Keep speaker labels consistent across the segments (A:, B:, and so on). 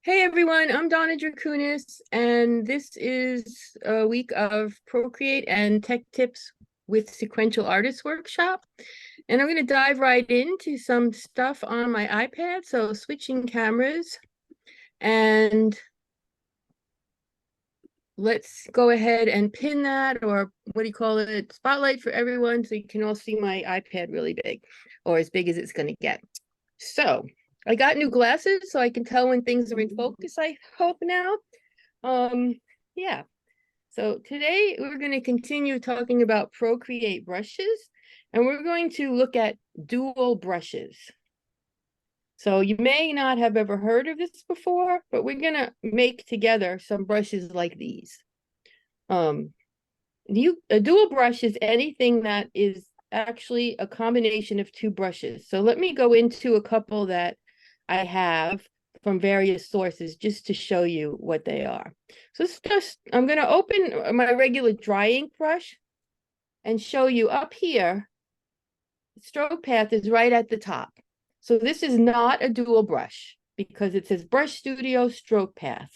A: Hey everyone, I'm Donna Druchunas, and this is a week of Procreate and Tech Tips with Sequential Artists Workshop. And I'm going to dive right into some stuff on my iPad. So switching cameras, and let's go ahead and pin that, or what do you call it, spotlight for everyone so you can all see my iPad really big, or as big as it's going to get. So I got new glasses so I can tell when things are in focus, I hope now. Um, yeah. So today we're going to continue talking about Procreate brushes, and we're going to look at dual brushes. So you may not have ever heard of this before, but we're going to make together some brushes like these. A dual brush is anything that is actually a combination of two brushes. So let me go into a couple that I have from various sources just to show you what they are. So it's just, I'm going to open my regular dry ink brush and show you up here. Stroke path is right at the top. So this is not a dual brush because it says Brush Studio Stroke Path.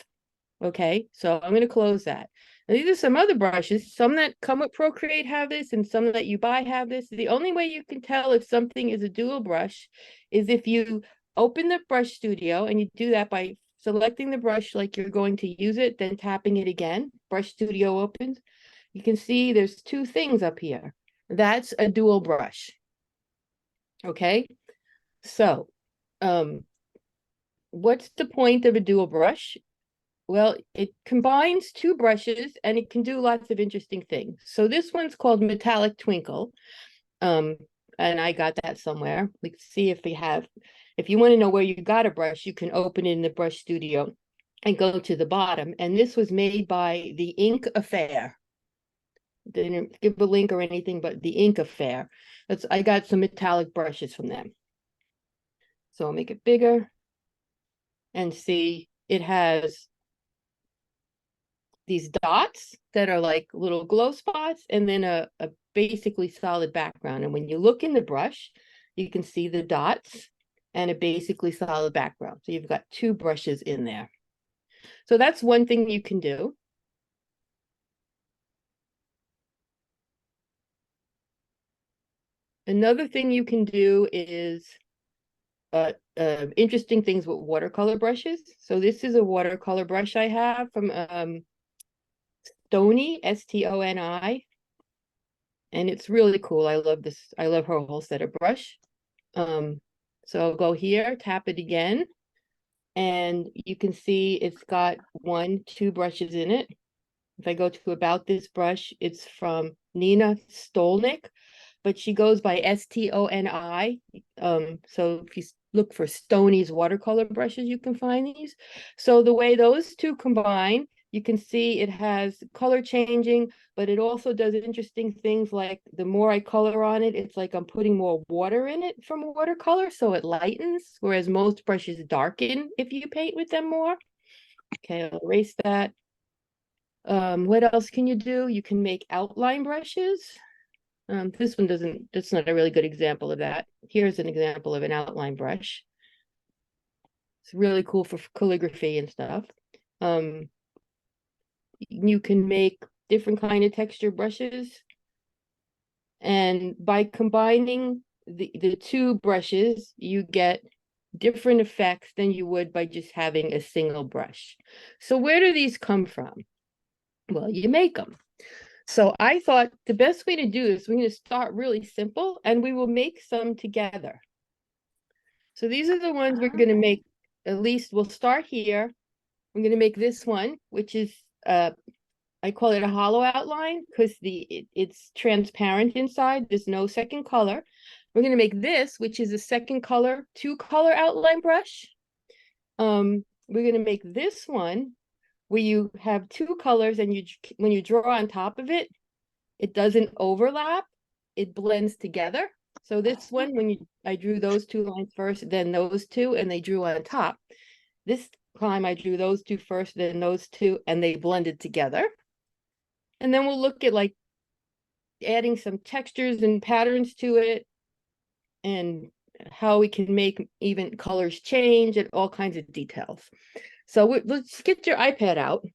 A: Okay, so I'm going to close that. Now, these are some other brushes. Some that come with Procreate have this, and some that you buy have this. The only way you can tell if something is a dual brush is if you open the Brush Studio, and you do that by selecting the brush like you're going to use it, then tapping it again. Brush Studio opens. You can see there's two things up here. That's a dual brush. Okay, so what's the point of a dual brush? Well, it combines two brushes and it can do lots of interesting things. So this one's called Metallic Twinkle. And I got that somewhere. We can see if you want to know where you got a brush, you can open it in the Brush Studio and go to the bottom. And this was made by the Ink Affair. Didn't give a link or anything, but the Ink Affair. I got some metallic brushes from them. So I'll make it bigger and see it has these dots that are like little glow spots, and then a basically solid background. And when you look in the brush, you can see the dots and a basically solid background. So you've got two brushes in there. So that's one thing you can do. Another thing you can do is interesting things with watercolor brushes. So this is a watercolor brush I have from Stony, Stoni, and it's really cool. I love this. I love her whole set of brush. So I'll go here, tap it again, and you can see it's got two brushes in it. If I go to about this brush, it's from Nina Stolnik, but she goes by Stoni. So if you look for Stoney's watercolor brushes, you can find these. So the way those two combine, you can see it has color changing, but it also does interesting things like the more I color on it, it's like I'm putting more water in it from watercolor, so it lightens, whereas most brushes darken if you paint with them more. Okay, I'll erase that. What else can you do? You can make outline brushes. This one that's not a really good example of that. Here's an example of an outline brush. It's really cool for calligraphy and stuff. You can make different kind of texture brushes. And by combining the two brushes, you get different effects than you would by just having a single brush. So where do these come from? Well, you make them. So I thought the best way to do this, we're going to start really simple and we will make some together. So these are the ones we're going to make. At least we'll start here. I'm going to make this one, which is I call it a hollow outline because it's transparent inside. There's no second color. We're going to make this, which is a second color, two color outline brush. We're going to make this one where you have two colors, and when you draw on top of it, it doesn't overlap. It blends together. So this one, I drew those two lines first, then those two, and they drew on top. This time I drew those two first, then those two, and they blended together. And then we'll look at like adding some textures and patterns to it, and how we can make even colors change and all kinds of details. So let's get your iPad out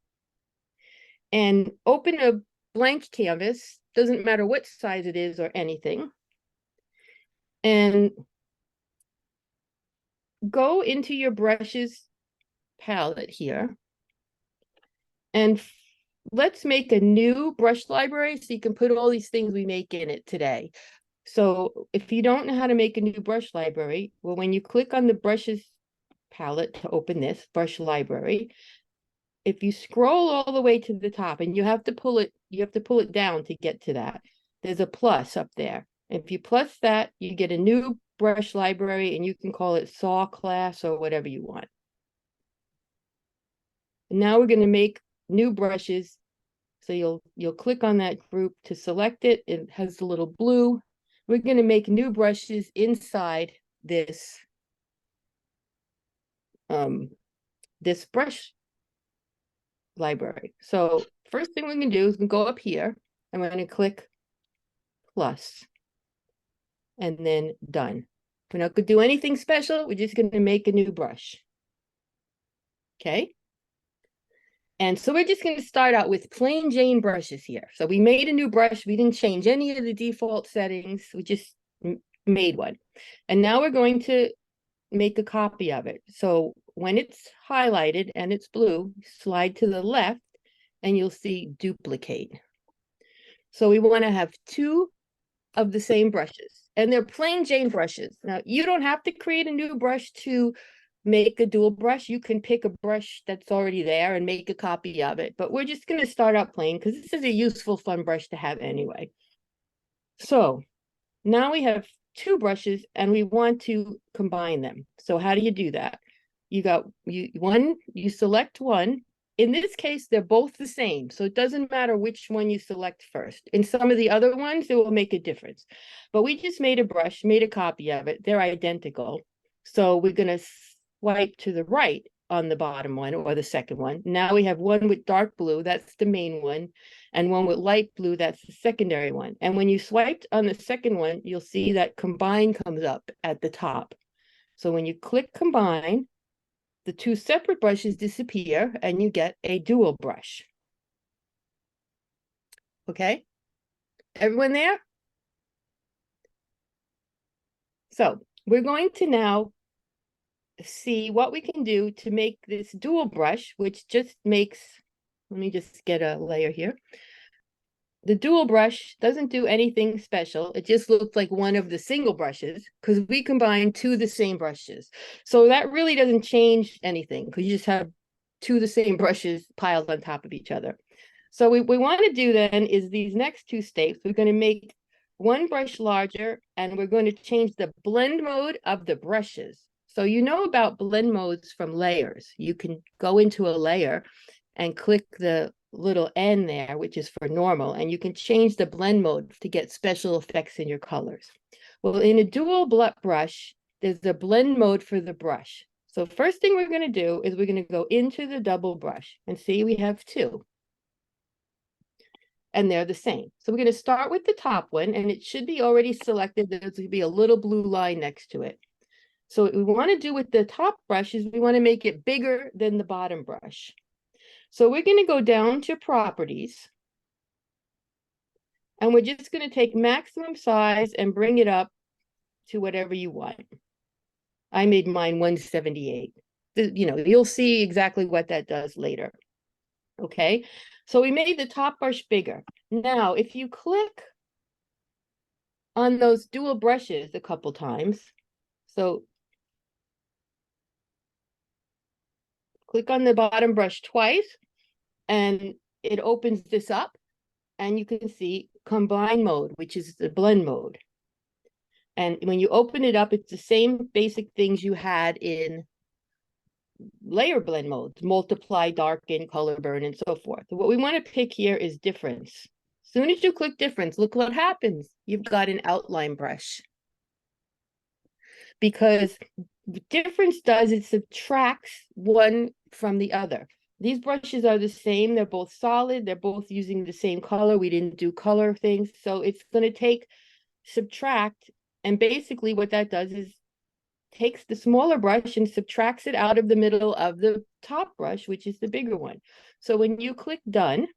A: and open a blank canvas. Doesn't matter what size it is or anything. And go into your brushes palette here. And let's make a new brush library so you can put all these things we make in it today. So if you don't know how to make a new brush library, well, when you click on the brushes palette to open this brush library, if you scroll all the way to the top, and you have to pull it down to get to that, there's a plus up there. If you plus that, you get a new brush library, and you can call it saw class or whatever you want. And now we're going to make new brushes. So you'll click on that group to select it. It has the little blue. We're going to make new brushes inside this this brush library. So first thing we're going to do is go up here, and we're going to click plus and then done. We're not going to do anything special. We're just going to make a new brush. Okay. And so we're just going to start out with plain Jane brushes here. So we made a new brush. We didn't change any of the default settings. We just made one. And now we're going to make a copy of it. So when it's highlighted and it's blue, slide to the left and you'll see duplicate. So we want to have two of the same brushes, and they're plain Jane brushes. Now, you don't have to create a new brush to make a dual brush. You can pick a brush that's already there and make a copy of it, but we're just going to start out plain because this is a useful, fun brush to have anyway. So now we have two brushes and we want to combine them. So how do you do that? You select one. In this case, they're both the same, so it doesn't matter which one you select first. In some of the other ones, it will make a difference. But we just made a brush, made a copy of it. They're identical. So we're going to swipe to the right on the bottom one or the second one. Now we have one with dark blue, that's the main one, and one with light blue, that's the secondary one. And when you swiped on the second one, you'll see that combine comes up at the top. So when you click combine, the two separate brushes disappear and you get a dual brush. Okay, everyone there? So we're going to now see what we can do to make this dual brush, which just makes, let me just get a layer here. The dual brush doesn't do anything special. It just looks like one of the single brushes because we combine two of the same brushes. So that really doesn't change anything because you just have two of the same brushes piled on top of each other. So what we want to do then is these next two steps. We're going to make one brush larger, and we're going to change the blend mode of the brushes. So you know about blend modes from layers. You can go into a layer and click the little N there, which is for normal, and you can change the blend mode to get special effects in your colors. Well, in a dual brush, there's a blend mode for the brush. So first thing we're going to do is we're going to go into the double brush and see we have two. And they're the same. So we're going to start with the top one, and it should be already selected. There's going to be a little blue line next to it. So what we want to do with the top brush is we want to make it bigger than the bottom brush. So we're going to go down to properties, and we're just going to take maximum size and bring it up to whatever you want. I made mine 178. You'll see exactly what that does later. Okay, so we made the top brush bigger. Now, if you click on those dual brushes a couple times, so click on the bottom brush twice, and it opens this up, and you can see combine mode, which is the blend mode. And when you open it up, it's the same basic things you had in layer blend modes: multiply, darken, color burn, and so forth. What we want to pick here is difference. As soon as you click difference, look what happens. You've got an outline brush. Because difference does, it subtracts one from the other. These brushes are the same. They're both solid. They're both using the same color. We didn't do color things. So it's going to take subtract. And basically what that does is takes the smaller brush and subtracts it out of the middle of the top brush, which is the bigger one. So when you click done,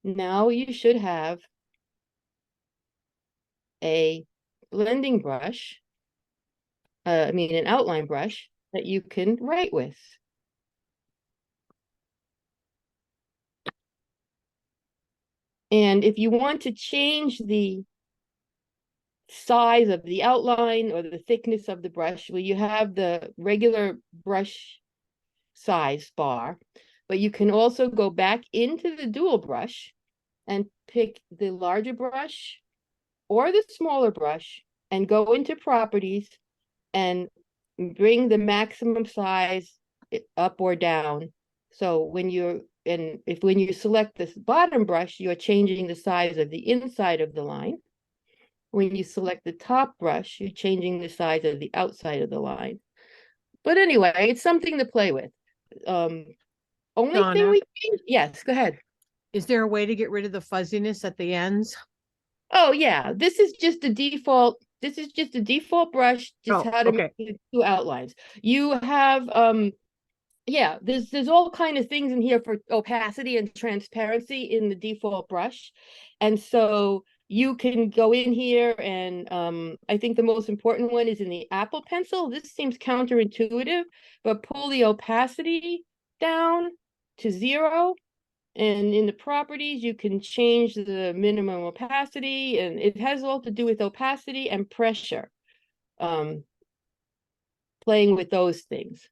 A: now you should have a blending brush, an outline brush that you can write with. And if you want to change the size of the outline or the thickness of the brush, well, you have the regular brush size bar, but you can also go back into the dual brush and pick the larger brush or the smaller brush and go into properties and bring the maximum size up or down. So when you select this bottom brush, you're changing the size of the inside of the line. When you select the top brush, you're changing the size of the outside of the line. But anyway, it's something to play with. Only thing
B: Donna,
A: we change, yes, go ahead.
B: is there a way to get rid of the fuzziness at the ends?
A: Oh yeah, this is just a default. This is just a default brush, just
B: Oh,
A: how to
B: okay.
A: make the two outlines. You have yeah, there's all kind of things in here for opacity and transparency in the default brush. And so you can go in here and I think the most important one is in the Apple Pencil. This seems counterintuitive, but pull the opacity down to 0. And in the properties, you can change the minimum opacity, and it has all to do with opacity and pressure. Playing with those things.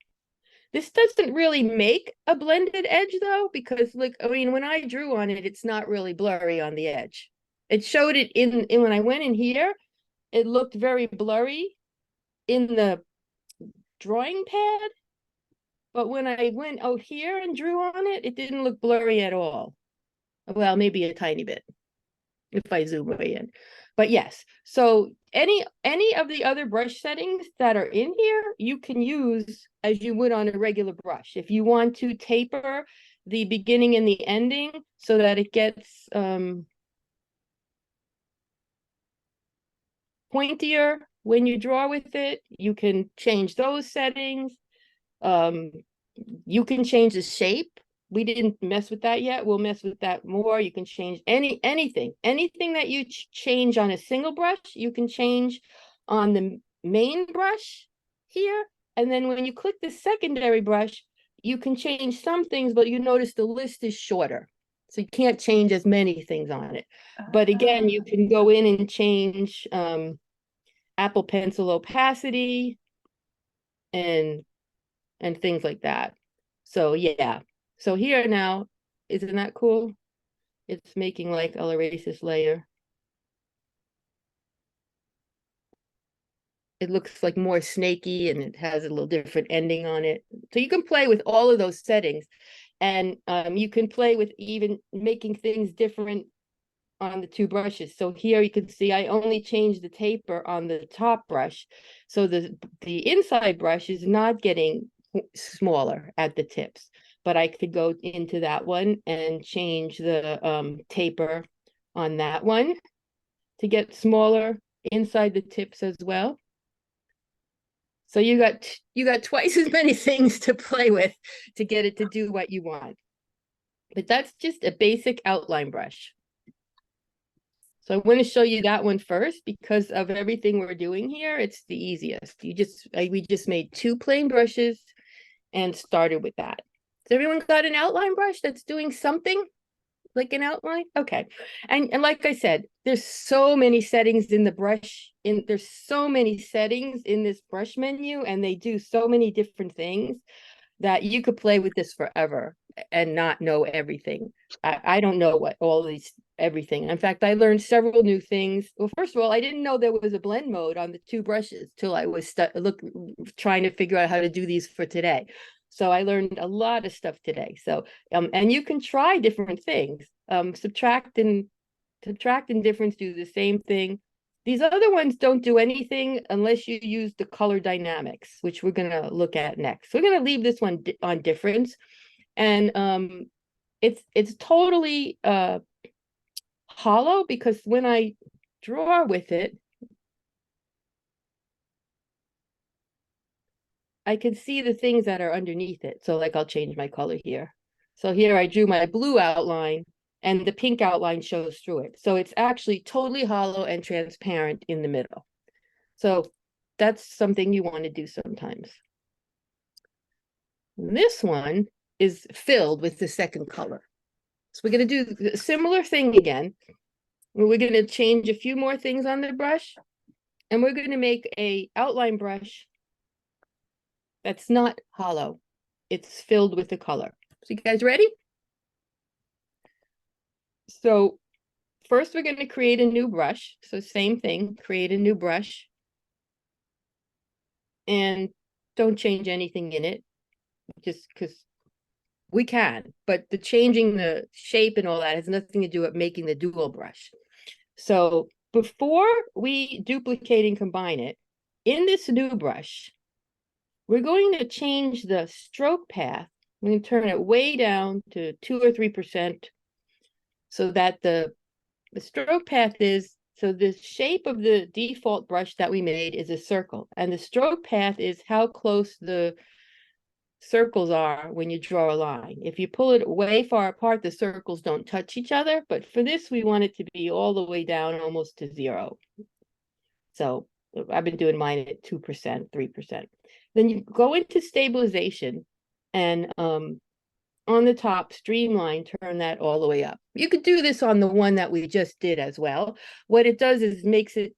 A: This doesn't really make a blended edge though, because when I drew on it, it's not really blurry on the edge. It showed it in when I went in here, it looked very blurry in the drawing pad. But when I went out here and drew on it, it didn't look blurry at all. Well, maybe a tiny bit if I zoom way in. But yes, so any of the other brush settings that are in here, you can use as you would on a regular brush. If you want to taper the beginning and the ending so that it gets pointier when you draw with it, you can change those settings. You can change the shape. We didn't mess with that yet. We'll mess with that more. You can change anything that you change on a single brush, you can change on the main brush here. And then when you click the secondary brush, you can change some things, but you notice the list is shorter. So you can't change as many things on it. But again, you can go in and change Apple Pencil opacity and things like that. So yeah. So here now, isn't that cool? It's making like I'll erase this layer. It looks like more snaky and it has a little different ending on it. So you can play with all of those settings, and you can play with even making things different on the two brushes. So here you can see I only changed the taper on the top brush. So the inside brush is not getting smaller at the tips, but I could go into that one and change the taper on that one to get smaller inside the tips as well. So you got twice as many things to play with to get it to do what you want. But that's just a basic outline brush. So I want to show you that one first because of everything we're doing here. It's the easiest. We just made 2 plain brushes and started with that. Has everyone got an outline brush that's doing something like an outline? Okay. And like I said, there's so many settings in the brush. There's so many settings in this brush menu, and they do so many different things that you could play with this forever and not know everything. I don't know what all these everything. In fact, I learned several new things. Well, first of all, I didn't know there was a blend mode on the 2 brushes till I was trying to figure out how to do these for today. So I learned a lot of stuff today. So and you can try different things. Subtract and difference do the same thing. These other ones don't do anything unless you use the color dynamics, which we're going to look at next. So we're going to leave this one on difference. And it's totally hollow because when I draw with it, I can see the things that are underneath it. So like I'll change my color here. So here I drew my blue outline and the pink outline shows through it. So it's actually totally hollow and transparent in the middle. So that's something you want to do sometimes. This one is filled with the second color. So we're going to do a similar thing again. We're going to change a few more things on the brush, and we're going to make a outline brush that's not hollow. It's filled with the color. So you guys ready? So first we're going to create a new brush. So same thing, create a new brush. And don't change anything in it, just because we can, but the changing the shape and all that has nothing to do with making the dual brush. So before we duplicate and combine it, in this new brush, we're going to change the stroke path. We're going to turn it way down to 2 or 3% so that the stroke path is, so the shape of the default brush that we made is a circle, and the stroke path is how close the circles are when you draw a line. If you pull it way far apart, the circles don't touch each other, but for this, we want it to be all the way down almost to 0. So I've been doing mine at 2%, 3%. Then you go into stabilization and on the top, streamline, turn that all the way up. You could do this on the one that we just did as well. What it does is makes it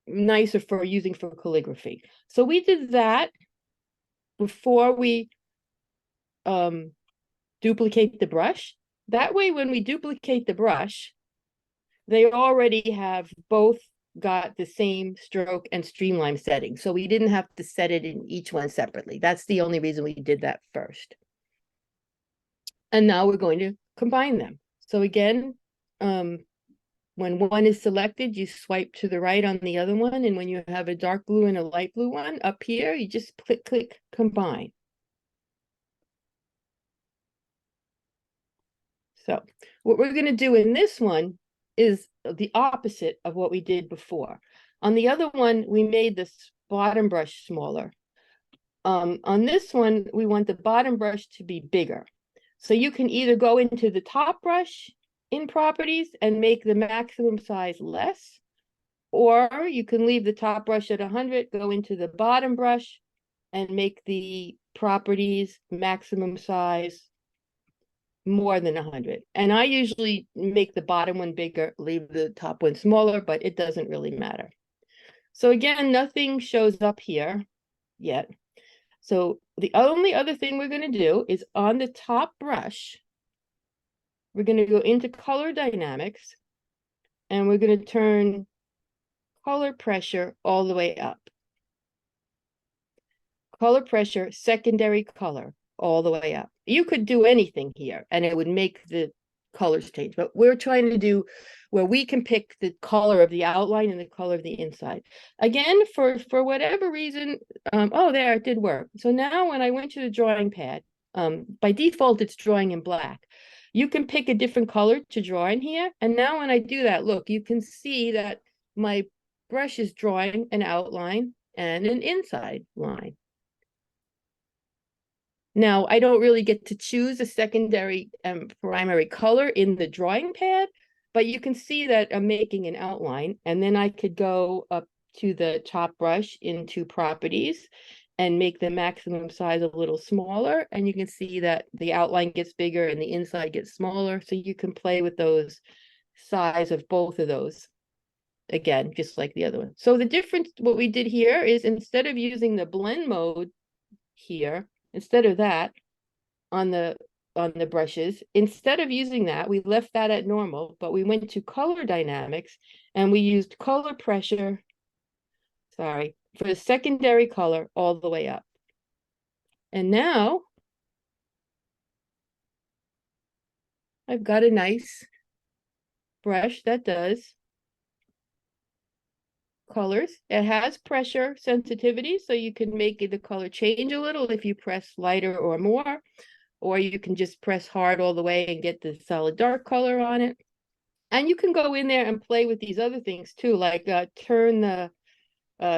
A: nicer for using for calligraphy. So we did that before we duplicate the brush. That way, when we duplicate the brush, they already have both got the same stroke and streamline setting. So we didn't have to set it in each one separately. That's the only reason we did that first. And now we're going to combine them. So again, when one is selected, you swipe to the right on the other one. And when you have a dark blue and a light blue one up here, you just click, combine. So what we're going to do in this one is the opposite of what we did before. On the other one, we made this bottom brush smaller. On this one, we want the bottom brush to be bigger. So you can either go into the top brush in properties and make the maximum size less, or you can leave the top brush at 100, go into the bottom brush and make the properties maximum size more than 100. And I usually make the bottom one bigger, leave the top one smaller, but it doesn't really matter. So again, nothing shows up here yet. So the only other thing we're going to do is on the top brush, we're going to go into color dynamics and we're going to turn color pressure all the way up. Color pressure, secondary color, all the way up. You could do anything here and it would make the colors change, but we're trying to do where we can pick the color of the outline and the color of the inside. Again, for whatever reason, oh, there, it did work. So now when I went to the drawing pad, by default, it's drawing in black. You can pick a different color to draw in here. And now when I do that, look, you can see that my brush is drawing an outline and an inside line. Now, I don't really get to choose a secondary and primary color in the drawing pad, but you can see that I'm making an outline, and then I could go up to the top brush into properties and make the maximum size a little smaller, and you can see that the outline gets bigger and the inside gets smaller, so you can play with those size of both of those. Again, just like the other one. So the difference, what we did here is instead of using the blend mode here, instead of that on the brushes, instead of using that, we left that at normal, but we went to color dynamics and we used color pressure, sorry, for the secondary color all the way up. And now I've got a nice brush that does colors. It has pressure sensitivity, so you can make the color change a little if you press lighter or more, or you can just press hard all the way and get the solid dark color on it. And you can go in there and play with these other things too, like turn the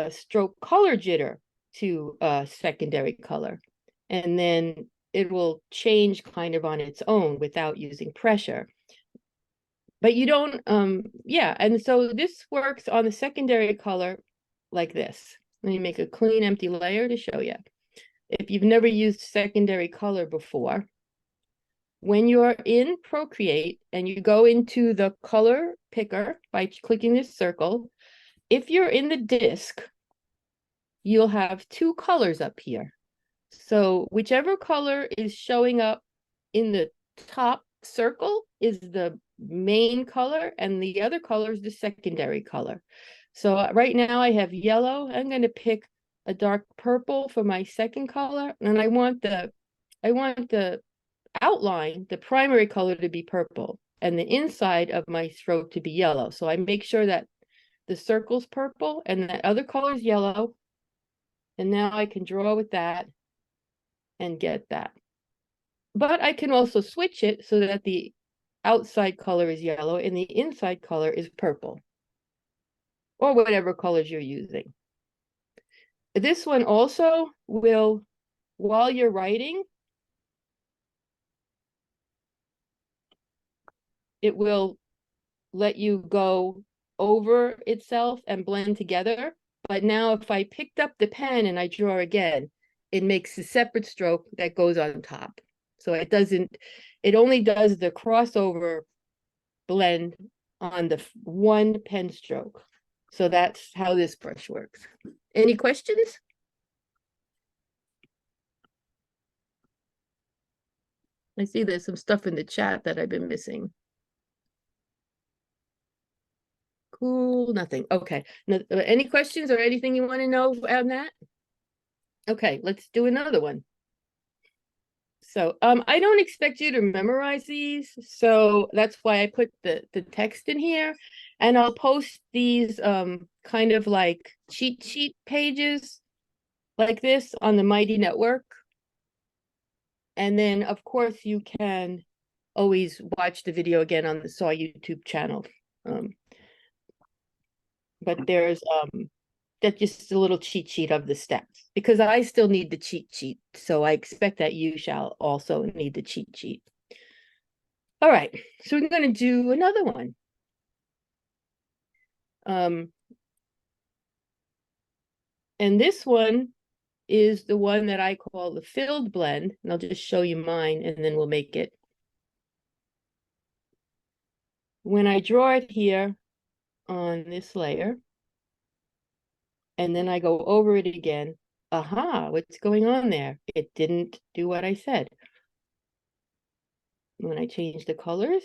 A: stroke color jitter to a secondary color. And then it will change kind of on its own without using pressure. But you don't, yeah, and so this works on the secondary color like this. Let me make a clean empty layer to show you. If you've never used secondary color before, when you're in Procreate and you go into the color picker by clicking this circle, if you're in the disk, you'll have two colors up here. So whichever color is showing up in the top circle is the main color, and the other color is the secondary color. So right now I have yellow. I'm going to pick a dark purple for my second color, and I want the outline, the primary color, to be purple and the inside of my stroke to be yellow. So I make sure that the circle's purple and that other color is yellow. And now I can draw with that and get that. But I can also switch it so that the outside color is yellow and the inside color is purple, or whatever colors you're using. This one also will, while you're writing, it will let you go over itself and blend together. But now if I picked up the pen and I draw again, it makes a separate stroke that goes on top. So it doesn't, it only does the crossover blend on the one pen stroke. So that's how this brush works. Any questions? I see there's some stuff in the chat that I've been missing. Cool, nothing. Okay. No, any questions or anything you want to know on that? Okay, let's do another one. So I don't expect you to memorize these, so that's why I put the text in here, and I'll post these kind of like cheat sheet pages like this on the Mighty Network. And then of course you can always watch the video again on the Saw YouTube channel. But there's that's just a little cheat sheet of the steps, because I still need the cheat sheet. So I expect that you shall also need the cheat sheet. All right, so we're going to do another one. And this one is the one that I call the filled blend. And I'll just show you mine and then we'll make it. When I draw it here on this layer, and then I go over it again, aha, what's going on there? It didn't do what I said. When I change the colors,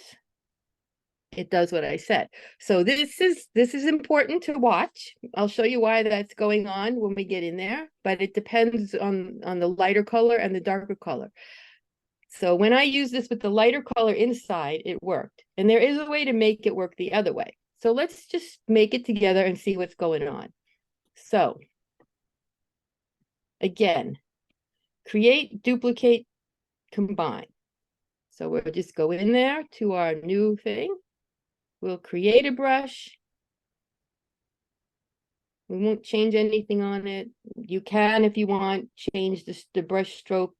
A: it does what I said. So this is important to watch. I'll show you why that's going on when we get in there, but it depends on the lighter color and the darker color. So when I use this with the lighter color inside, it worked. And there is a way to make it work the other way. So let's just make it together and see what's going on. So again, create, duplicate, combine. So we'll just go in there to our new thing. We'll create a brush. We won't change anything on it. You can, if you want, change the brush stroke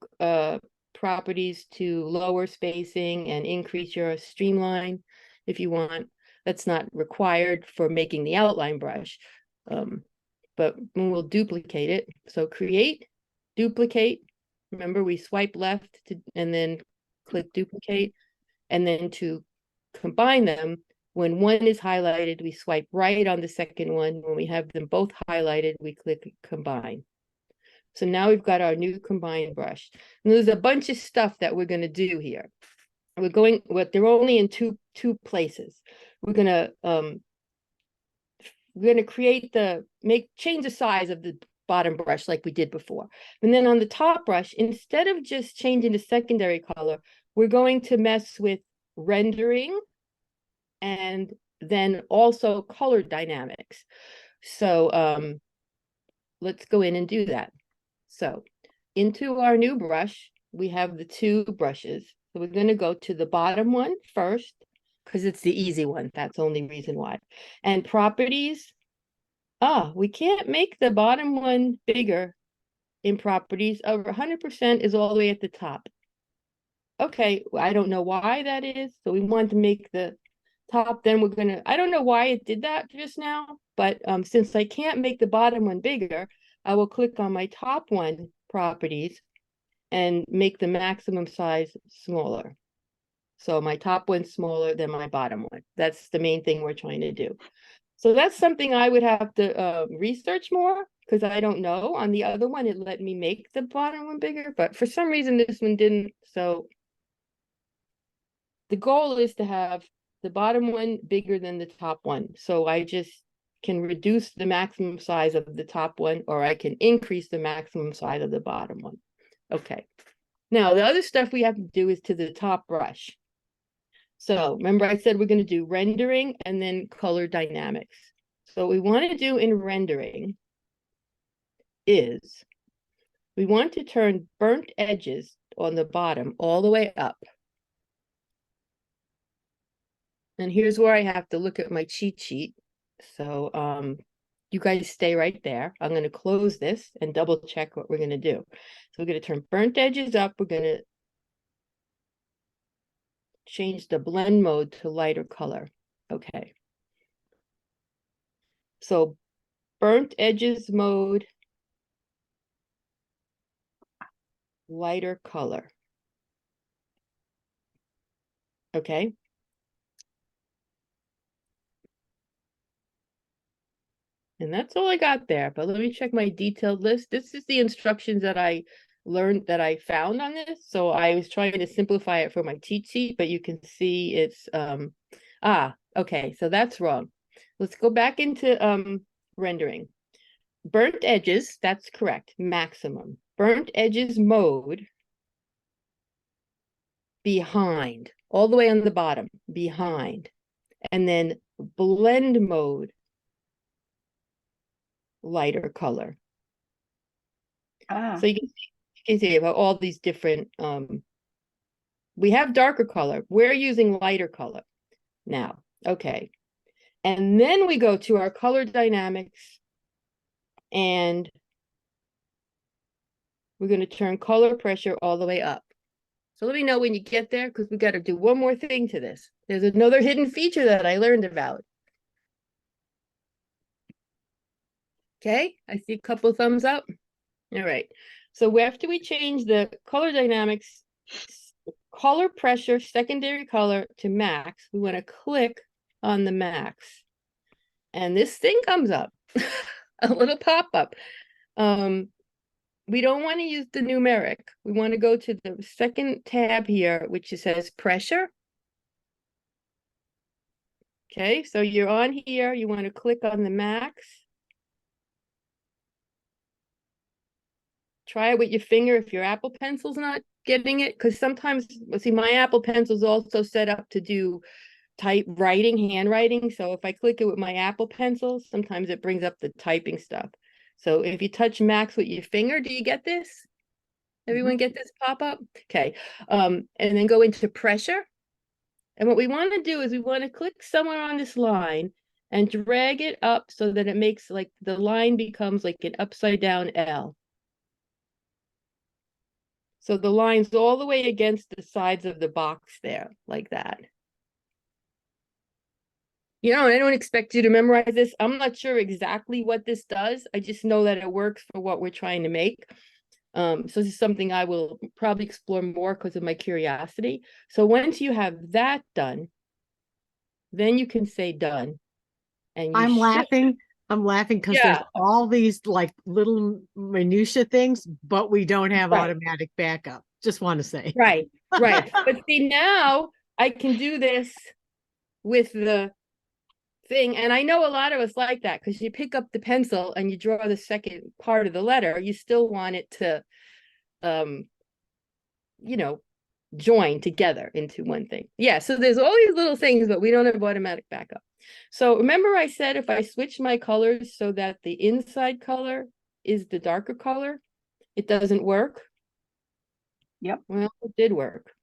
A: properties to lower spacing and increase your streamline if you want. That's not required for making the outline brush. But we'll duplicate it. So create, duplicate. Remember, we swipe left and then click duplicate. And then to combine them, when one is highlighted, we swipe right on the second one. When we have them both highlighted, we click combine. So now we've got our new combine brush. And there's a bunch of stuff that we're going to do here. We're going, they're only in two places. We're going to create change the size of the bottom brush like we did before. And then on the top brush, instead of just changing the secondary color, we're going to mess with rendering and then also color dynamics. So let's go in and do that. So into our new brush, we have the two brushes. So we're going to go to the bottom one first, because it's the easy one. That's the only reason why. And properties. We can't make the bottom one bigger in properties, over 100% is all the way at the top. Okay, I don't know why that is. So we want to make the top, then we're gonna, I don't know why it did that just now, but since I can't make the bottom one bigger, I will click on my top one properties and make the maximum size smaller. So my top one's smaller than my bottom one. That's the main thing we're trying to do. So that's something I would have to research more because I don't know. On the other one, it let me make the bottom one bigger, but for some reason this one didn't. So the goal is to have the bottom one bigger than the top one. So I just can reduce the maximum size of the top one, or I can increase the maximum size of the bottom one. Okay. Now, the other stuff we have to do is to the top brush. So remember I said we're going to do rendering and then color dynamics. So what we want to do in rendering is we want to turn burnt edges on the bottom all the way up. And here's where I have to look at my cheat sheet. So you guys stay right there. I'm going to close this and double check what we're going to do. So we're going to turn burnt edges up. We're going to change the blend mode to lighter color. Okay. So burnt edges mode, lighter color. Okay. And that's all I got there, but let me check my detailed list. This is the instructions that I learned that I found on this. So I was trying to simplify it for my cheat sheet, but you can see it's, okay, so that's wrong. Let's go back into rendering. Burnt edges, that's correct, maximum. Burnt edges mode, behind, all the way on the bottom, behind. And then blend mode, lighter color. So you can see about all these different, we have darker color. We're using lighter color now. Okay. And then we go to our color dynamics and we're going to turn color pressure all the way up. So let me know when you get there because we got to do one more thing to this. There's another hidden feature that I learned about. Okay, I see a couple of thumbs up. All right. So after we change the color dynamics, color pressure, secondary color to max, we want to click on the max. And this thing comes up, a little pop-up. We don't want to use the numeric. We want to go to the second tab here, which says pressure. Okay, so you're on here. You want to click on the max. Try it with your finger if your Apple Pencil's not getting it, because sometimes, see, my Apple Pencil's also set up to do type writing, handwriting. So if I click it with my Apple Pencil, sometimes it brings up the typing stuff. So if you touch max with your finger, do you get this? Everyone get this pop up? Okay. And then go into pressure. And what we want to do is we want to click somewhere on this line and drag it up so that it makes like the line becomes like an upside down L. So the line's all the way against the sides of the box there, like that. You know, I don't expect you to memorize this. I'm not sure exactly what this does. I just know that it works for what we're trying to make. So this is something I will probably explore more because of my curiosity. So once you have that done, then you can say done. And you
B: I'm
A: should.
B: laughing because there's
A: Yeah,
B: all these like little minutia things, but we don't have
A: right,
B: automatic backup. Just want to say.
A: right, right. But see, now I can do this with the thing. And I know a lot of us like that because you pick up the pencil and you draw the second part of the letter. You still want it to, you know, join together into one thing. Yeah, so there's all these little things, but we don't have automatic backup. So remember I said if I switch my colors so that the inside color is the darker color, it doesn't work?
C: Yep.
A: Well, it did work.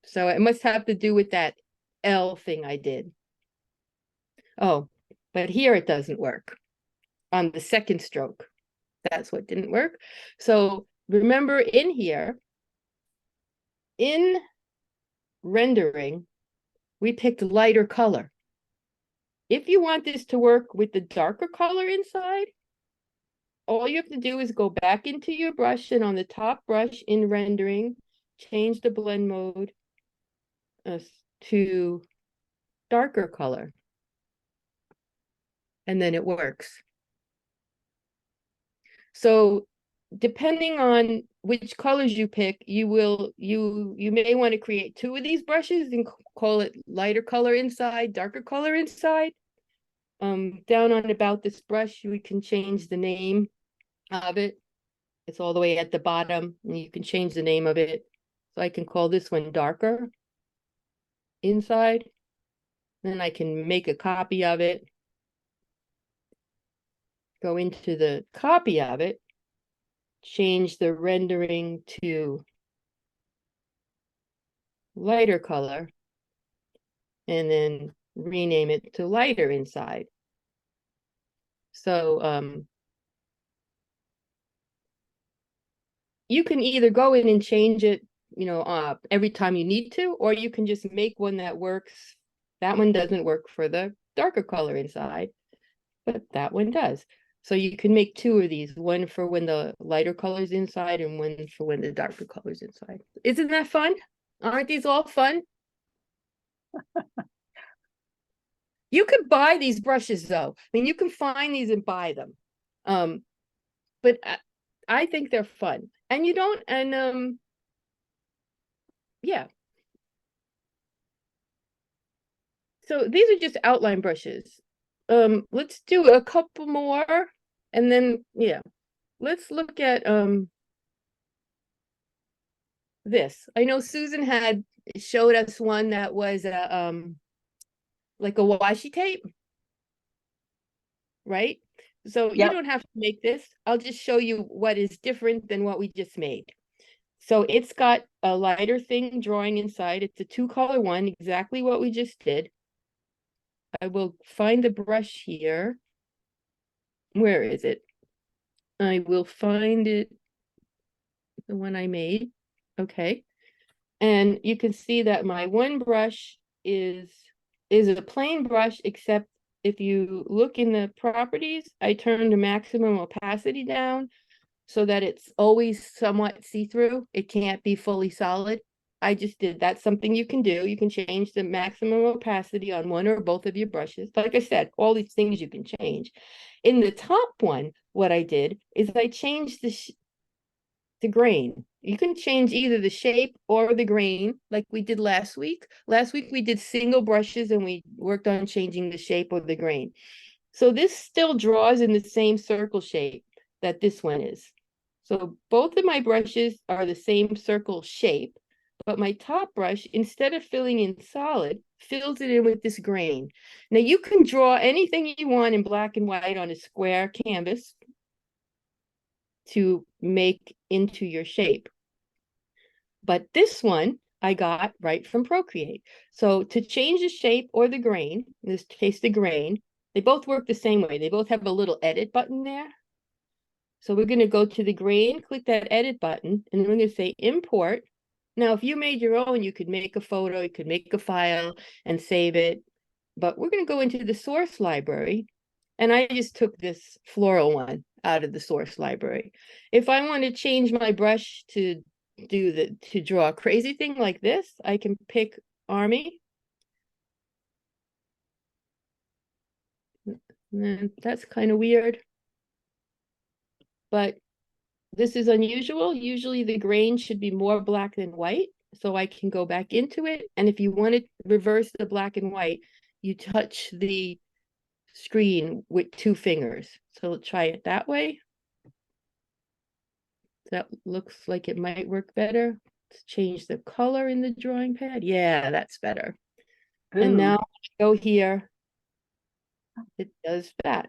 A: So it must have to do with that L thing I did. Oh, but here it doesn't work on the second stroke. That's what didn't work. So remember in here, in rendering, we picked lighter color. If you want this to work with the darker color inside, all you have to do is go back into your brush, and on the top brush in rendering, change the blend mode to darker color. And then it works. So depending on which colors you pick, you may want to create two of these brushes and call it lighter color inside, darker color inside. Down on about this brush, we can change the name of it. It's all the way at the bottom, and you can change the name of it. So I can call this one darker inside. Then I can make a copy of it. Go into the copy of it, change the rendering to lighter color, and then rename it to lighter inside. So you can either go in and change it, every time you need to, or you can just make one that works. That one doesn't work for the darker color inside, but that one does. So you can make two of these, one for when the lighter color's inside and one for when the darker color's inside. Isn't that fun? Aren't these all fun? You could buy these brushes though. I mean, you can find these and buy them. But I think they're fun. And you don't, and yeah. So these are just outline brushes. Let's do a couple more, and then yeah, let's look at this. I know Susan had showed us one that was like a washi tape, right? So you
C: Yep.
A: don't have to make this. I'll just show you what is different than what we just made. So it's got a lighter thing drawing inside. It's a 2-color one, exactly what we just did. I will find the brush here. Where is it? I will find it, the one I made. Okay. And you can see that my one brush is a plain brush, except if you look in the properties, I turned the maximum opacity down so that it's always somewhat see-through. It can't be fully solid. I just did. That's something you can do. You can change the maximum opacity on one or both of your brushes. Like I said, all these things you can change. In the top one, what I did is I changed the grain. You can change either the shape or the grain like we did last week. Last week we did single brushes and we worked on changing the shape of the grain. So this still draws in the same circle shape that this one is. So both of my brushes are the same circle shape, but my top brush, instead of filling in solid, fills it in with this grain. Now you can draw anything you want in black and white on a square canvas to make into your shape. But this one I got right from Procreate. So to change the shape or the grain, in this case the grain, they both work the same way. They both have a little edit button there. So we're going to go to the grain, click that edit button, and then we're going to say import. Now, if you made your own, you could make a photo, you could make a file and save it. But we're going to go into the source library. And I just took this floral one out of the source library. If I want to change my brush to draw a crazy thing like this, I can pick Army. And that's kind of weird. But this is unusual. Usually the grain should be more black than white. So I can go back into it. And if you want to reverse the black and white, you touch the screen with 2 fingers. So let's try it that way. That looks like it might work better. Let's change the color in the drawing pad. Yeah, that's better.
C: Ooh.
A: And now go here. It does that.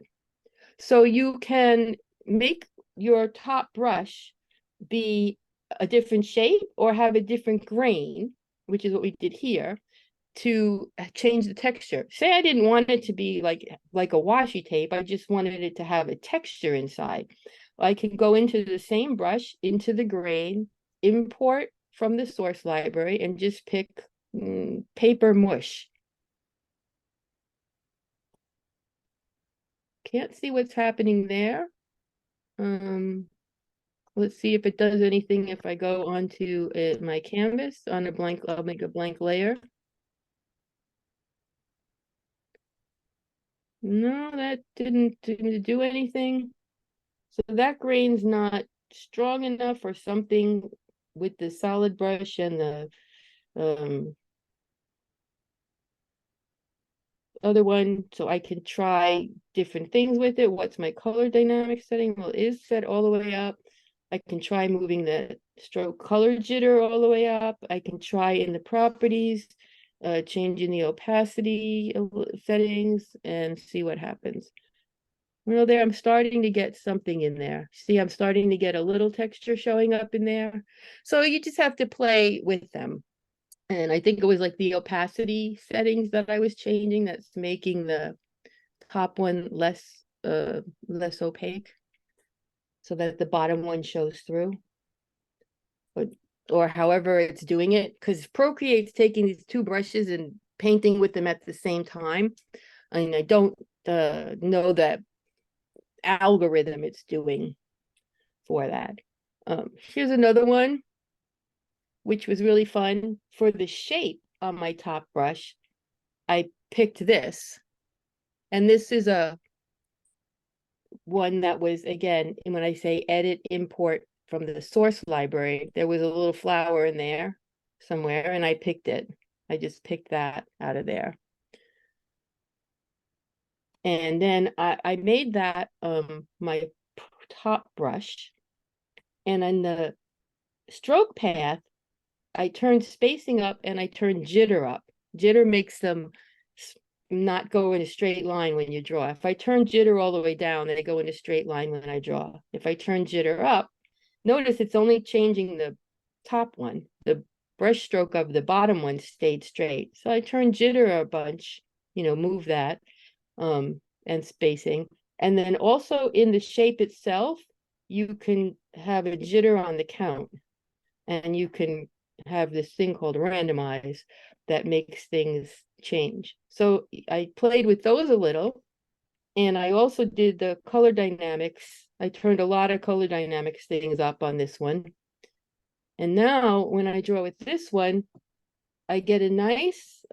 A: So you can make your top brush be a different shape or have a different grain, which is what we did here, to change the texture. Say I didn't want it to be like a washi tape. I just wanted it to have a texture inside. I can go into the same brush, into the grain, import from the source library, and just pick paper mush. Can't see what's happening there. Let's see if it does anything if I go onto my canvas on a blank, I'll make a blank layer. No, that didn't do anything. So that grain's not strong enough or something with the solid brush and the other one, so I can try different things with it. What's my color dynamic setting? Well, it is set all the way up. I can try moving the stroke color jitter all the way up. I can try in the properties, changing the opacity settings and see what happens. Well, there, I'm starting to get something in there. See, I'm starting to get a little texture showing up in there. So you just have to play with them. And I think it was like the opacity settings that I was changing that's making the top one less opaque, so that the bottom one shows through. But or however it's doing it, because Procreate's taking these two brushes and painting with them at the same time. I mean, I don't know that algorithm it's doing for that. Here's another one, which was really fun. For the shape on my top brush, I picked this. And this is a one that was, again, when I say edit, import from the source library, there was a little flower in there somewhere, and I picked it. I just picked that out of there. And then I made that my top brush. And on the stroke path, I turned spacing up and I turned jitter up. Jitter makes them not go in a straight line when you draw. If I turn jitter all the way down, they go in a straight line when I draw. If I turn jitter up, notice it's only changing the top one. The brush stroke of the bottom one stayed straight. So I turned jitter a bunch, move that, and spacing. And then also in the shape itself, you can have a jitter on the count, and you can have this thing called randomize that makes things change. So I played with those a little, and I also did the color dynamics. I turned a lot of color dynamics things up on this one. And now when I draw with this one, I get a nice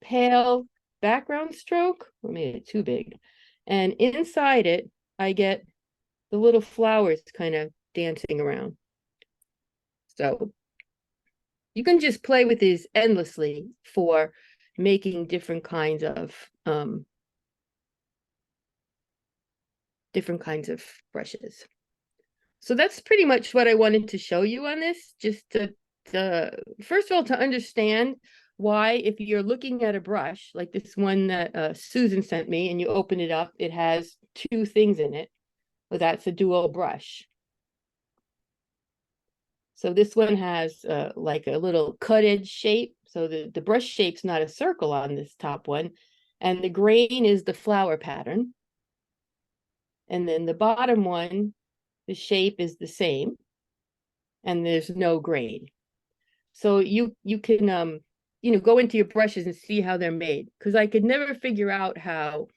A: pale background stroke. I made it too big. And inside it, I get the little flowers kind of dancing around. So you can just play with these endlessly for making different kinds of brushes. So that's pretty much what I wanted to show you on this, just to first of all, to understand why, if you're looking at a brush like this one that Susan sent me, and you open it up, it has two things in it. Well, that's a dual brush. So this one has like a little cut edge shape. So the brush shape's not a circle on this top one. And the grain is the flower pattern. And then the bottom one, the shape is the same. And there's no grain. So you can go into your brushes and see how they're made. Because I could never figure out how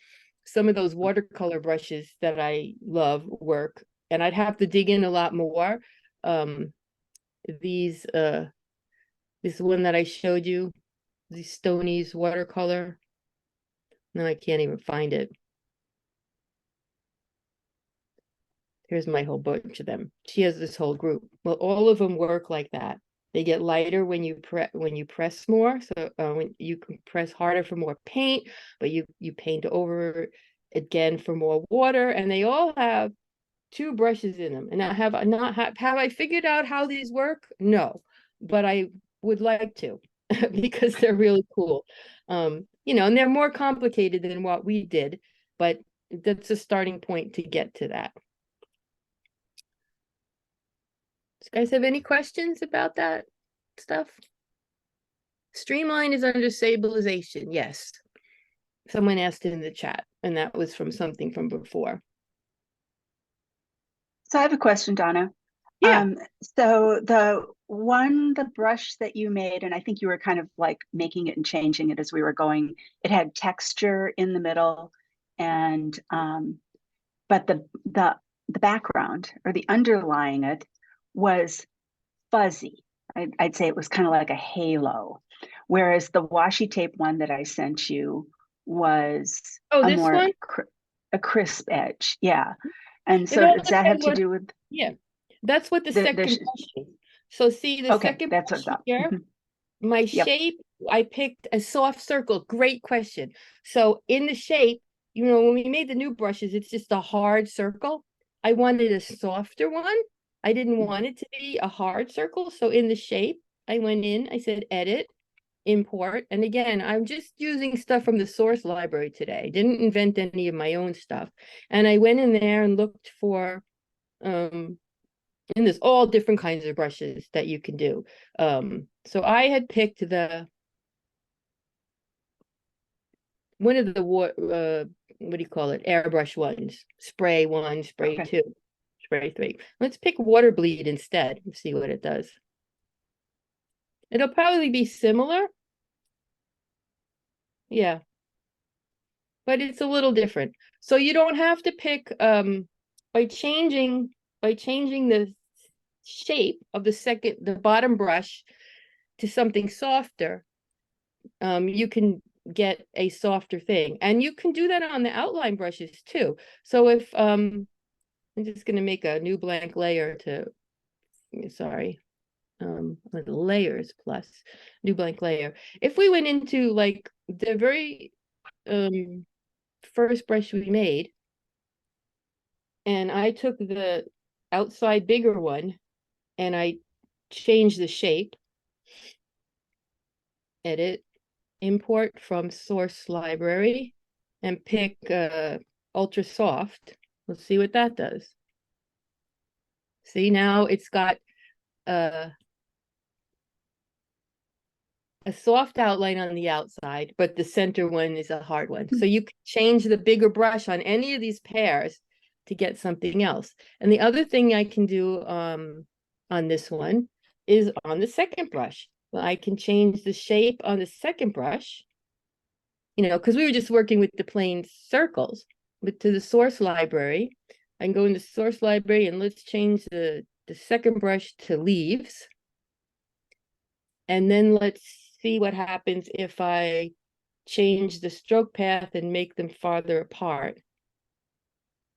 A: some of those watercolor brushes that I love work. And I'd have to dig in a lot more. This one that I showed you, the Stoney's watercolor. No, I can't even find it. Here's my whole bunch of them. She has this whole group. Well, all of them work like that. They get lighter when you press more. So when you can press harder for more paint, but you paint over again for more water, and they all have two brushes in them. And have I figured out how these work? No, but I would like to because they're really cool. And they're more complicated than what we did, but that's a starting point to get to that. Do you guys have any questions about that stuff? Streamline is under stabilization. Yes. Someone asked in the chat, and that was from something from before.
C: So I have a question, Donna.
A: Yeah.
C: So the brush that you made, and I think you were kind of like making it and changing it as we were going, it had texture in the middle, and but the background or the underlying it was fuzzy. I'd say it was kind of like a halo, whereas the washi tape one that I sent you was
A: Oh,
C: a
A: this
C: more
A: one?
C: a crisp edge. Yeah. And
A: It
C: so
A: all
C: does that have
A: depends
C: to
A: what,
C: do with
A: yeah. That's what the second
C: there's
A: brush is. So see the
C: okay,
A: second
C: that's
A: brush
C: what's up.
A: here, my
C: Yep.
A: shape, I picked a soft circle. Great question. So in the shape, when we made the new brushes, it's just a hard circle. I wanted a softer one. I didn't want it to be a hard circle. So in the shape, I went in, I said edit, import. And again, I'm just using stuff from the source library today. Didn't invent any of my own stuff. And I went in there and looked for and there's all different kinds of brushes that you can do. So I had picked one of the what do you call it? Airbrush ones, spray one, spray
C: Okay.
A: two, spray three. Let's pick water bleed instead and see what it does. It'll probably be similar. Yeah, but it's a little different. So you don't have to pick by changing the shape of the bottom brush to something softer. You can get a softer thing, and you can do that on the outline brushes too. So if I'm just going to make a new blank layer sorry, with layers plus new blank layer. If we went into like the very first brush we made, and I took the outside bigger one and I changed the shape, edit, import from source library, and pick ultra soft. Let's see what that does. See, now it's got a soft outline on the outside, but the center one is a hard one. So you can change the bigger brush on any of these pairs to get something else. And the other thing I can do on this one is on the second brush. Well, I can change the shape on the second brush, because we were just working with the plain circles. But to the source library, I can go in the source library and let's change the second brush to leaves. And then let's see what happens if I change the stroke path and make them farther apart.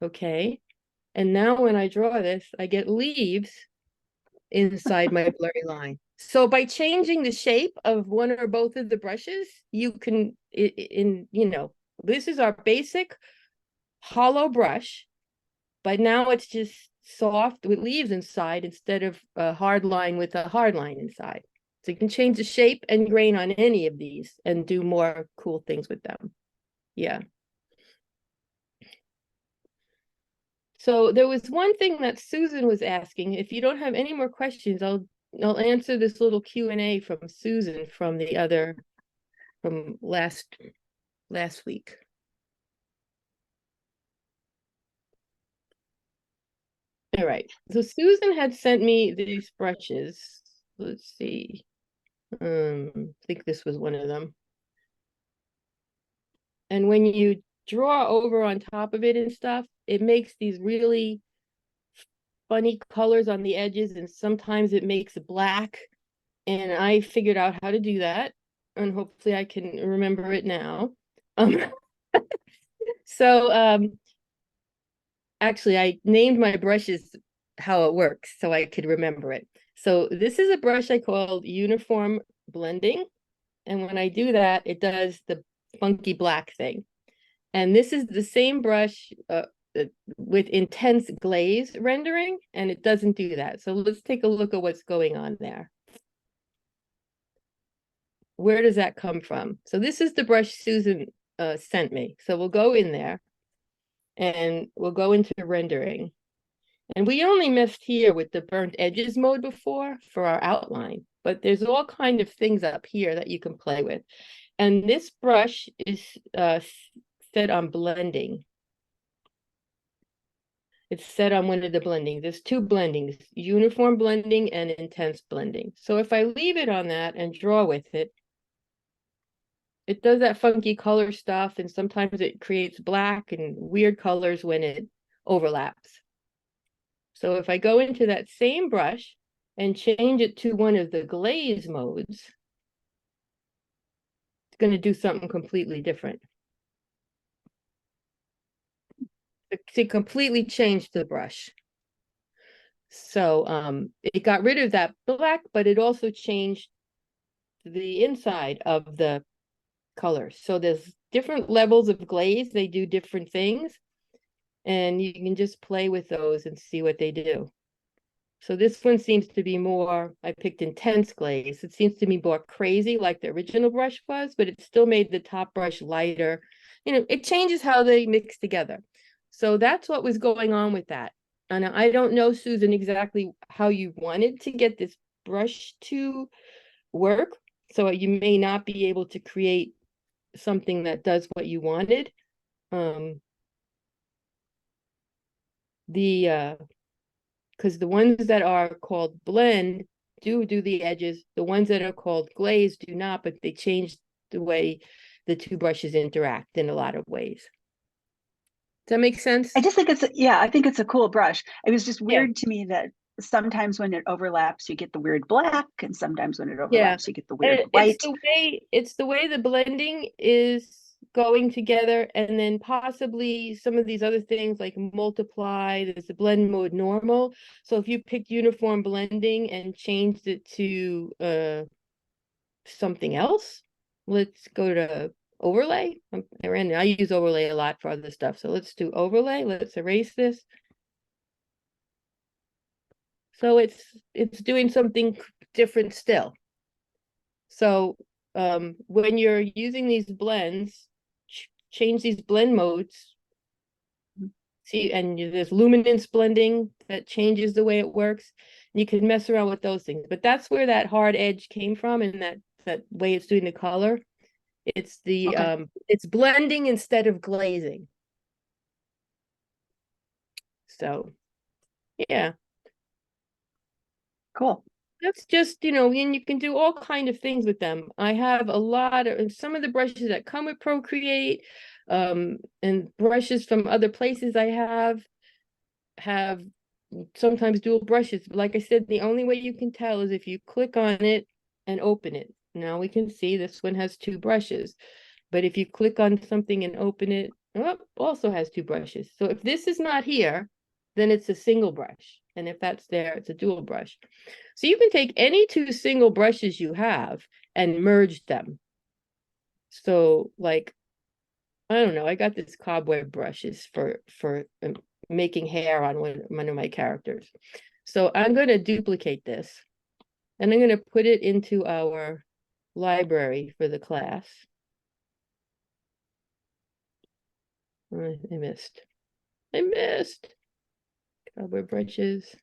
A: Okay. And now when I draw this, I get leaves inside my blurry line. So by changing the shape of one or both of the brushes, you can, this is our basic hollow brush, but now it's just soft with leaves inside instead of a hard line with a hard line inside. So you can change the shape and grain on any of these and do more cool things with them. Yeah. So there was one thing that Susan was asking. If you don't have any more questions, I'll answer this little Q&A from Susan from last week. All right. So Susan had sent me these brushes. Let's see. I think this was one of them. And when you draw over on top of it and stuff, it makes these really funny colors on the edges, and sometimes it makes it black. And I figured out how to do that, and hopefully I can remember it now. So actually I named my brushes how it works so I could remember it. So this is a brush I called Uniform Blending. And when I do that, it does the funky black thing. And this is the same brush with intense glaze rendering, and it doesn't do that. So let's take a look at what's going on there. Where does that come from? So this is the brush Susan sent me. So we'll go in there and we'll go into rendering. And we only messed here with the burnt edges mode before for our outline, but there's all kind of things up here that you can play with. And this brush is set on blending. It's set on one of the blendings. There's two blendings, uniform blending and intense blending. So if I leave it on that and draw with it, it does that funky color stuff, and sometimes it creates black and weird colors when it overlaps. So if I go into that same brush and change it to one of the glaze modes, it's going to do something completely different. It completely changed the brush. So it got rid of that black, but it also changed the inside of the colors. So there's different levels of glaze. They do different things, and you can just play with those and see what they do. So this one seems to be more, I picked intense glaze. It seems to be more crazy like the original brush was, but it still made the top brush lighter. You know, it changes how they mix together. So that's what was going on with that. And I don't know, Susan, exactly how you wanted to get this brush to work. So you may not be able to create something that does what you wanted. Because the ones that are called blend do the edges. The ones that are called glaze do not, but they change the way the two brushes interact in a lot of ways. Does that make sense?
C: I just think yeah, I think it's a cool brush. It was just
A: Yeah.
C: weird to me that sometimes when it overlaps, you get the weird black, and sometimes when it
A: Yeah.
C: overlaps, you get the weird white.
A: It's the way the blending is going together, and then possibly some of these other things like multiply. There's the blend mode normal. So if you picked uniform blending and changed it to something else, let's go to overlay. I use overlay a lot for other stuff. So let's do overlay. Let's erase this. So it's doing something different still. So when you're using these blends, change these blend modes. See, and there's luminance blending that changes the way it works. You can mess around with those things, but that's where that hard edge came from, and that way it's doing the color. It's the it's blending instead of glazing. So yeah,
C: Cool.
A: that's just, you know, and you can do all kind of things with them. I have a lot of some of the brushes that come with Procreate, and brushes from other places I have sometimes dual brushes. But like I said, the only way you can tell is if you click on it and open it. Now we can see this one has two brushes. But if you click on something and open it, oh, also has two brushes. So if this is not here, then it's a single brush. And if that's there, it's a dual brush. So you can take any two single brushes you have and merge them. So like, I don't know, I got this cobweb brushes for making hair on one of my characters. So I'm going to duplicate this, and I'm going to put it into our library for the class. I missed. Cobweb brushes.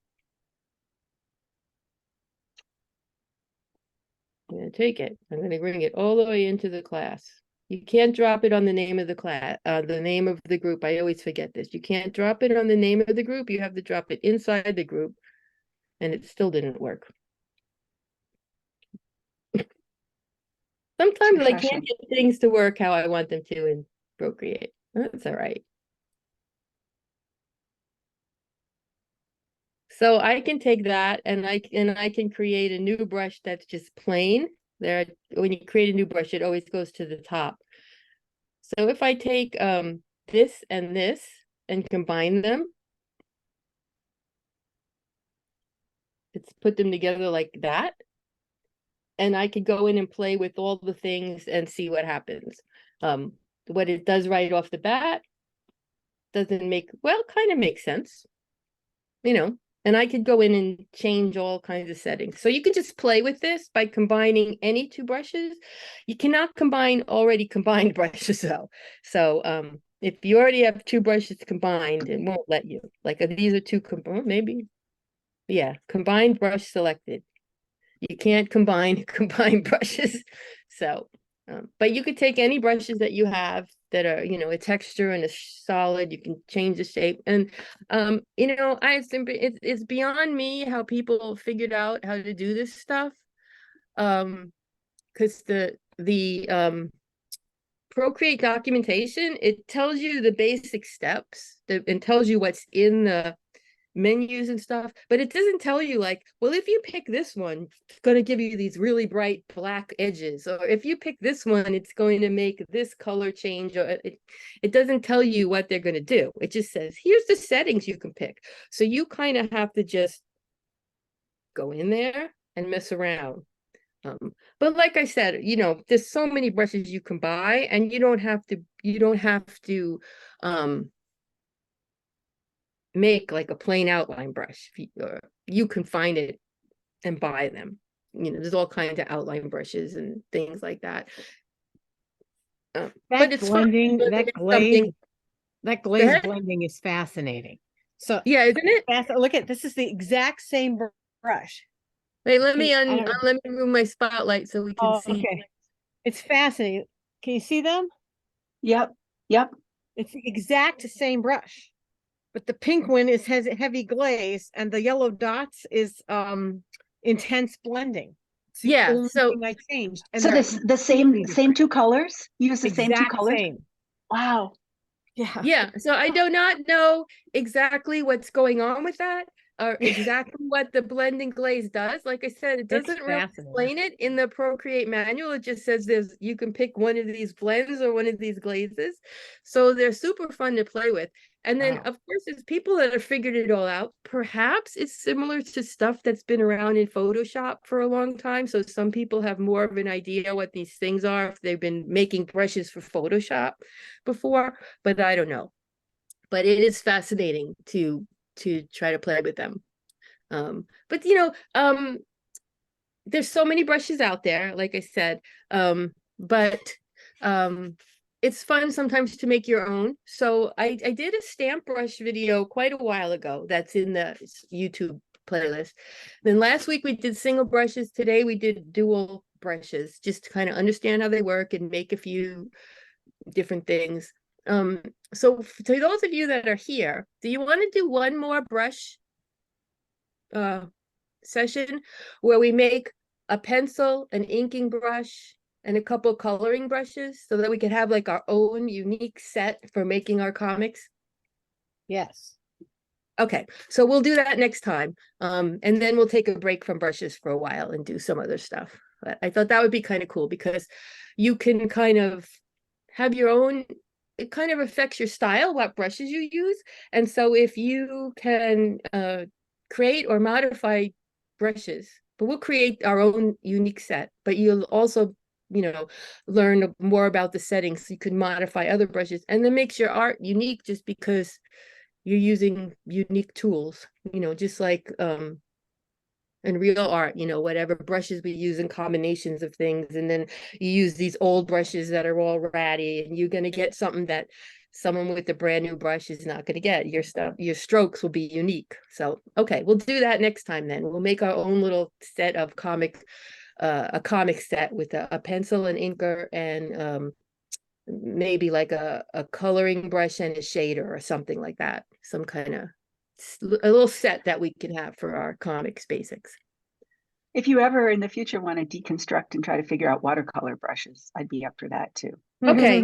A: I'm going to take it. I'm going to bring it all the way into the class. You can't drop it on the name of the class, the name of the group. I always forget this. You can't drop it on the name of the group. You have to drop it inside the group, and it still didn't work. Sometimes I can't get things to work how I want them to in Procreate. That's all right. So I can take that and I can create a new brush that's just plain. There, when you create a new brush, it always goes to the top. So if I take this and combine them, it's put them together like that. And I could go in and play with all the things and see what happens. What it does right off the bat doesn't make, well, kind of makes sense, you know, and I could go in and change all kinds of settings. So you can just play with this by combining any two brushes. You cannot combine already combined brushes though. So if you already have two brushes combined, it won't let you. Like these are two, maybe, yeah, combined brush selected. You can't combine brushes. So, but you could take any brushes that you have that are, you know, a texture and a solid. You can change the shape. And, you know, it's beyond me how people figured out how to do this stuff. Because the Procreate documentation, it tells you the basic steps and tells you what's in the menus and stuff, but it doesn't tell you like, well, if you pick this one, it's going to give you these really bright black edges, or if you pick this one, it's going to make this color change, or it doesn't tell you what they're going to do. It just says, here's the settings you can pick. So you kind of have to just go in there and mess around. But like I said, you know, there's so many brushes you can buy, and you don't have to make like a plain outline brush. You can find it and buy them. You know, there's all kinds of outline brushes and things like that.
B: That
A: but it's
B: blending,
A: fun.
B: that
A: It's
B: glaze,
A: something.
B: that glaze
A: ahead.
B: blending is fascinating. So
A: Yeah, isn't it?
B: look at, this is the exact same brush.
A: Wait, let me
B: I don't-
A: let me move my spotlight so we can
B: Oh,
A: see.
B: okay. It's fascinating. Can you see them?
C: Yep, yep.
B: It's the exact same brush, but the pink one has a heavy glaze, and the yellow dots is intense blending. It's the
A: Yeah,
B: only
A: so
B: thing I changed. And
C: So
B: they're
C: the same
B: completely
C: two colors? Use the same two
B: exact
C: colors?
B: same.
C: Wow.
B: Yeah.
A: yeah, so I do not know exactly what's going on with that, or exactly what the blending glaze does. Like I said, it
B: It's
A: doesn't really
B: fascinating.
A: explain it in the Procreate manual. It just says you can pick one of these blends or one of these glazes. So they're super fun to play with. And then,
B: Wow.
A: of course, there's people that have figured it all out. Perhaps it's similar to stuff that's been around in Photoshop for a long time. So some people have more of an idea what these things are if they've been making brushes for Photoshop before, but I don't know. But it is fascinating to try to play with them. But you know, there's so many brushes out there, like I said. But it's fun sometimes to make your own. So I did a stamp brush video quite a while ago that's in the YouTube playlist. Then last week we did single brushes. Today we did dual brushes, just to kind of understand how they work and make a few different things. So to those of you that are here, do you want to do one more brush session where we make a pencil, an inking brush, and a couple coloring brushes so that we can have like our own unique set for making our comics?
B: Yes.
A: Okay, so we'll do that next time. And then we'll take a break from brushes for a while and do some other stuff. But I thought that would be kind of cool because you can kind of have your own, it kind of affects your style, what brushes you use. And so if you can create or modify brushes, but we'll create our own unique set, but you'll also, you know, learn more about the settings so you can modify other brushes, and then makes your art unique just because you're using unique tools, you know, just like in real art, you know, whatever brushes we use in combinations of things, and then you use these old brushes that are all ratty, and you're going to get something that someone with a brand new brush is not going to get. Your strokes will be unique. So okay, we'll do that next time. Then we'll make our own little set of a comic set with a pencil and inker, and maybe like a coloring brush and a shader or something like that, some kind of a little set that we can have for our comics basics.
C: If you ever in the future want to deconstruct and try to figure out watercolor brushes, I'd be up for that too.
A: Okay,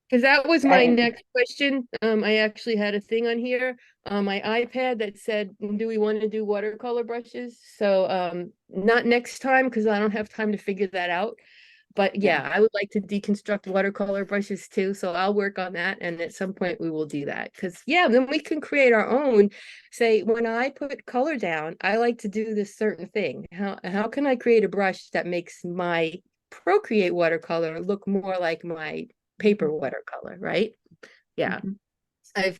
A: because that was my
C: And
A: next question. I actually had a thing on here on my iPad that said, do we want to do watercolor brushes? So not next time because I don't have time to figure that out. But yeah, I would like to deconstruct watercolor brushes too. So I'll work on that. And at some point we will do that. Because yeah, then we can create our own. Say, when I put color down, I like to do this certain thing. How can I create a brush that makes my Procreate watercolor look more like my paper watercolor, right? Yeah.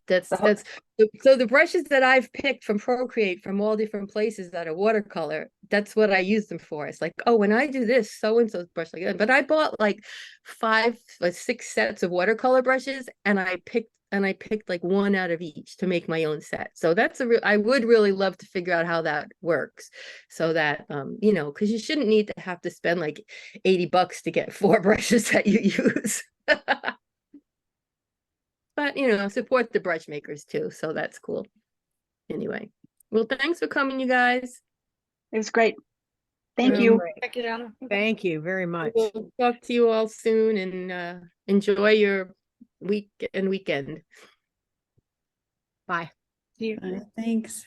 A: That's
C: so
A: so the brushes that I've picked from Procreate from all different places that are watercolor, that's what I use them for. It's like, oh, when I do this, so and so's brush like that. But I bought like 5 or 6 sets of watercolor brushes, and I picked like one out of each to make my own set. So that's I would really love to figure out how that works, so that you know, because you shouldn't need to have to spend like $80 to get 4 brushes that you use. but you know, support the brush makers too. So that's cool. Anyway, well, thanks for coming, you guys.
C: It was great. Thank
A: Um,
C: you.
D: Thank you, Donna.
B: Thank you very much.
A: We'll talk to you all soon, and enjoy your week and weekend.
B: Bye.
D: See you.
E: Thanks.